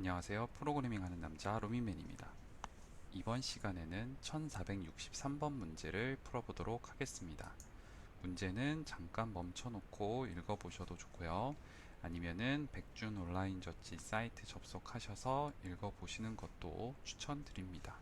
안녕하세요. 프로그래밍 하는 남자 루미맨입니다. 이번 시간에는 1463번 문제를 풀어보도록 하겠습니다. 문제는 잠깐 멈춰놓고 읽어보셔도 좋고요. 아니면은 백준 온라인 저치 사이트 접속하셔서 읽어보시는 것도 추천드립니다.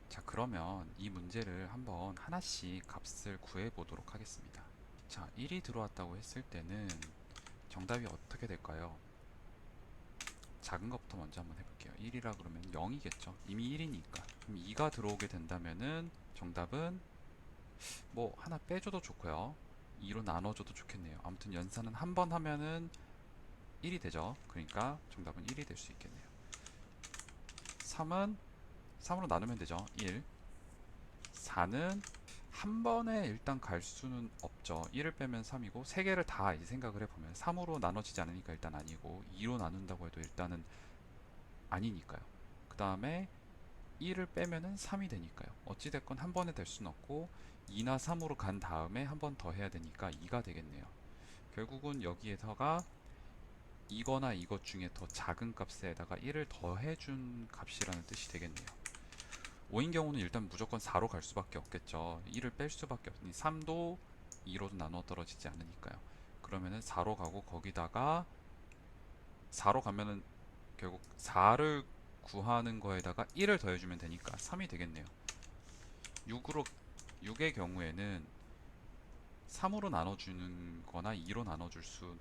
자, 그러면 이 문제를 한번 하나씩 값을 구해보도록 하겠습니다. 자, 1이 들어왔다고 했을 때는 정답이 어떻게 될까요? 작은 것부터 먼저 한번 해볼게요. 1이라 그러면 0이겠죠. 이미 1이니까. 그럼 2가 들어오게 된다면은 정답은 뭐 하나 빼줘도 좋고요. 2로 나눠줘도 좋겠네요. 아무튼 연산은 한 번 하면은 1이 되죠. 그러니까 정답은 1이 될 수 있겠네요. 3은 3으로 나누면 되죠. 1. 4는 한 번에 일단 갈 수는 없죠. 1을 빼면 3이고 3개를 다 이제 생각을 해보면 3으로 나눠지지 않으니까 일단 아니고 2로 나눈다고 해도 일단은 아니니까요. 그 다음에 1을 빼면은 3이 되니까요. 어찌됐건 한 번에 될 수는 없고 2나 3으로 간 다음에 한 번 더 해야 되니까 2가 되겠네요. 결국은 여기에서가 이거나 이것 중에 더 작은 값에다가 1을 더해준 값이라는 뜻이 되겠네요. 5인 경우는 일단 무조건 4로 갈 수밖에 없겠죠. 1을 뺄 수밖에 없으니 3도 2로도 나눠 떨어지지 않으니까요. 그러면은 4로 가고 거기다가 4로 가면은 결국 4를 구하는 거에다가 1을 더해주면 되니까 3이 되겠네요. 6으로 6의 경우에는 3으로 나눠주는 거나 2로 나눠줄 수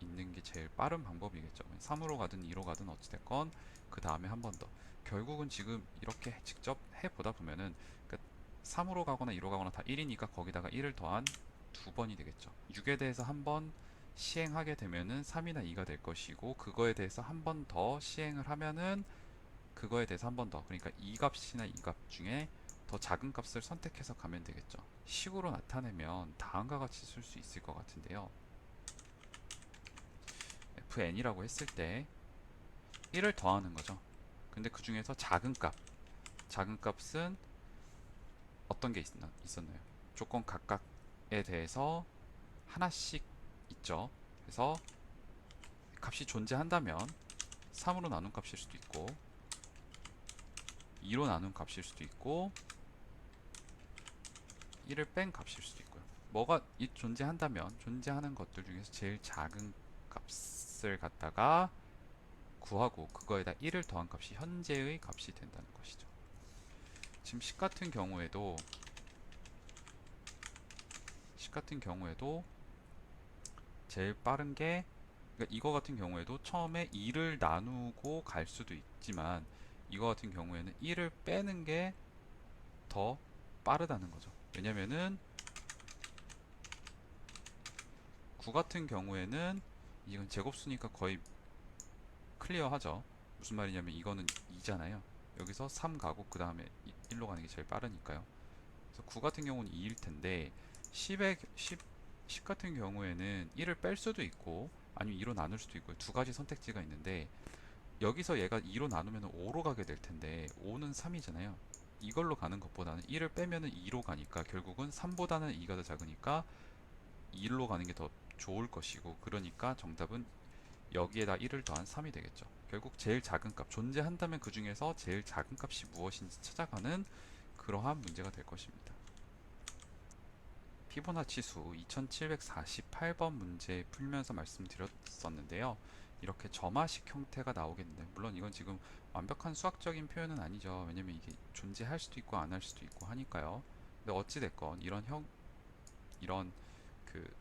있는 게 제일 빠른 방법이겠죠. 3으로 가든 2로 가든 어찌됐건 그 다음에 한 번 더. 결국은 지금 이렇게 직접 해보다 보면은 그러니까 3으로 가거나 2로 가거나 다 1이니까 거기다가 1을 더한 두 번이 되겠죠. 6에 대해서 한 번 시행하게 되면은 3이나 2가 될 것이고 그거에 대해서 한 번 더 시행을 하면은 그거에 대해서 한 번 더 그러니까 이 값이나 이 값 중에 더 작은 값을 선택해서 가면 되겠죠. 식으로 나타내면 다음과 같이 쓸 수 있을 것 같은데요. fn이라고 했을 때 1을 더하는 거죠. 근데 그 중에서 작은 값은 어떤 게 있었나요? 조건 각각에 대해서 하나씩 있죠. 그래서 값이 존재한다면 3으로 나눈 값일 수도 있고 2로 나눈 값일 수도 있고 1을 뺀 값일 수도 있고요. 뭐가 존재한다면 존재하는 것들 중에서 제일 작은 값을 갖다가 구하고 그거에다 1을 더한 값이 현재의 값이 된다는 것이죠. 지금 식 같은 경우에도 제일 빠른 게 그러니까 이거 같은 경우에도 처음에 2를 나누고 갈 수도 있지만 이거 같은 경우에는 1을 빼는 게 더 빠르다는 거죠. 왜냐면은 9 같은 경우에는 이건 제곱수니까 거의 클리어하죠. 무슨 말이냐면 이거는 2잖아요. 여기서 3 가고 그 다음에 1로 가는 게 제일 빠르니까요. 그래서 9 같은 경우는 2일 텐데 10 같은 경우에는 1을 뺄 수도 있고 아니면 2로 나눌 수도 있고 두 가지 선택지가 있는데 여기서 얘가 2로 나누면 5로 가게 될 텐데 5는 3이잖아요. 이걸로 가는 것보다는 1을 빼면은 2로 가니까 결국은 3보다는 2가 더 작으니까 2로 가는 게 더 좋을 것이고 그러니까 정답은 여기에다 1을 더한 3이 되겠죠. 결국 제일 작은 값, 존재한다면 그 중에서 제일 작은 값이 무엇인지 찾아가는 그러한 문제가 될 것입니다. 피보나치 수 2748번 문제 풀면서 말씀드렸었는데요. 이렇게 점화식 형태가 나오겠는데 물론 이건 지금 완벽한 수학적인 표현은 아니죠. 왜냐면 이게 존재할 수도 있고 안 할 수도 있고 하니까요. 근데 어찌됐건 이런 그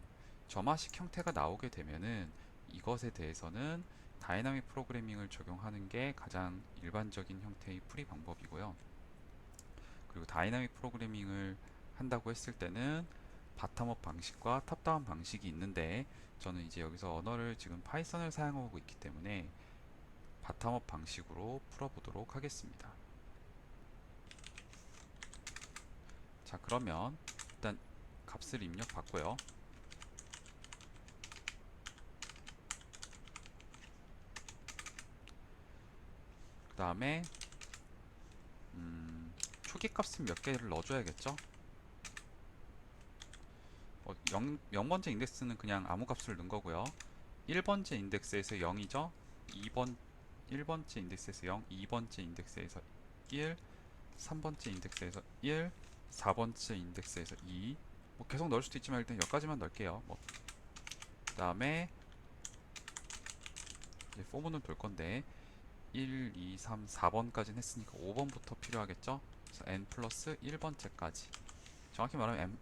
점화식 형태가 나오게 되면은 이것에 대해서는 다이나믹 프로그래밍을 적용하는 게 가장 일반적인 형태의 풀이 방법이고요. 그리고 다이나믹 프로그래밍을 한다고 했을 때는 바텀업 방식과 탑다운 방식이 있는데 저는 이제 여기서 언어를 지금 파이썬을 사용하고 있기 때문에 바텀업 방식으로 풀어보도록 하겠습니다. 자, 그러면 일단 값을 입력받고요. 그 다음에 키 값은 몇 개를 넣어줘야겠죠? 0번째 인덱스는 그냥 아무 값을 넣은 거고요. 1번째 인덱스에서 0이죠. 2번 1번째 인덱스에서 0, 2번째 인덱스에서 1, 3번째 인덱스에서 1, 4번째 인덱스에서 2. 뭐 계속 넣을 수도 있지만 일단 여기까지만 넣을게요. 뭐 그다음에 이제 포문을 돌 건데 1, 2, 3, 4번까지는 했으니까 5번부터 필요하겠죠? 그래서 n 플러스 1번째까지. 정확히 말하면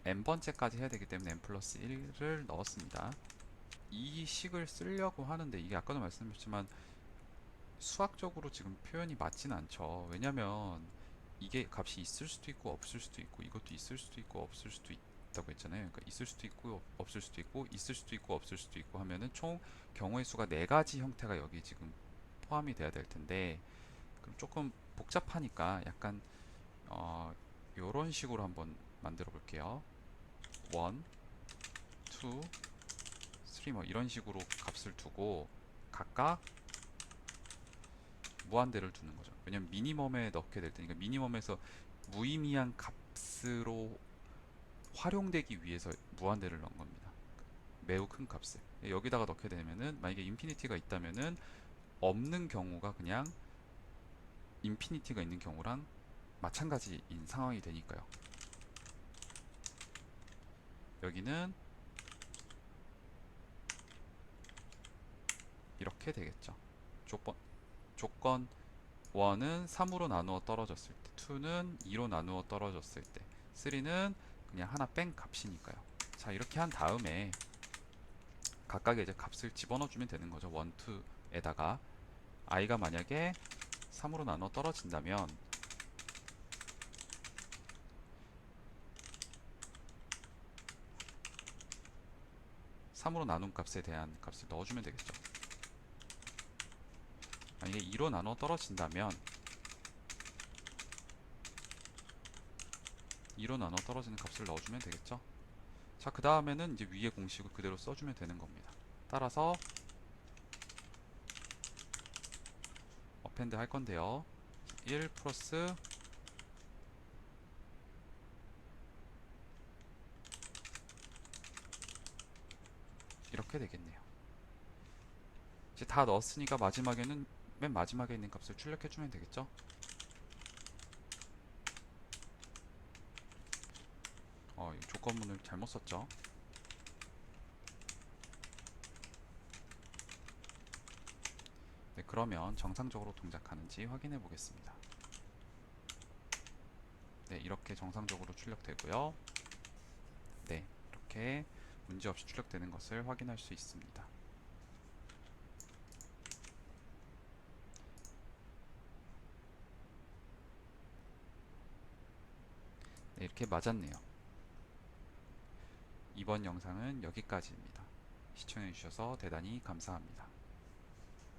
n번째까지 해야 되기 때문에 n 플러스 1을 넣었습니다. 이 식을 쓰려고 하는데 이게 아까도 말씀드렸지만 수학적으로 지금 표현이 맞진 않죠. 왜냐면 이게 값이 있을 수도 있고 없을 수도 있고 이것도 있을 수도 있고 없을 수도 있다고 했잖아요. 그러니까 있을 수도 있고 없을 수도 있고 있을 수도 있고 없을 수도 있고 하면은 총 경우의 수가 네 가지 형태가 여기 지금 포함이 돼야 될 텐데 그럼 조금 복잡하니까 약간 요런 식으로 한번 만들어 볼게요. 1, 2, 3 뭐 이런 식으로 값을 두고 각각 무한대를 두는 거죠. 왜냐면 미니멈에 넣게 될 테니까 미니멈에서 무의미한 값으로 활용되기 위해서 무한대를 넣은 겁니다. 매우 큰 값을 여기다가 넣게 되면은 만약에 인피니티가 있다면은 없는 경우가 그냥 인피니티가 있는 경우랑 마찬가지인 상황이 되니까요. 여기는 이렇게 되겠죠. 조건 1은 3으로 나누어 떨어졌을 때, 2는 2로 나누어 떨어졌을 때, 3는 그냥 하나 뺀 값이니까요. 자, 이렇게 한 다음에 각각의 이제 값을 집어넣어 주면 되는 거죠. 1, 2에다가 i가 만약에 3으로 나눠 떨어진다면 3으로 나눈 값에 대한 값을 넣어주면 되겠죠. 만약에 2로 나눠 떨어진다면 2로 나눠 떨어지는 값을 넣어주면 되겠죠. 자, 그 다음에는 이제 위에 공식을 그대로 써주면 되는 겁니다. 따라서 어펜드 할 건데요. 1 플러스 이렇게 되겠네요. 이제 다 넣었으니까 마지막에는 맨 마지막에 있는 값을 출력해주면 되겠죠. 이 조건문을 잘못 썼죠. 네, 그러면 정상적으로 동작하는지 확인해 보겠습니다. 네, 이렇게 정상적으로 출력되고요. 네, 이렇게 문제없이 출력되는 것을 확인할 수 있습니다. 네, 이렇게 맞았네요. 이번 영상은 여기까지입니다. 시청해주셔서 대단히 감사합니다.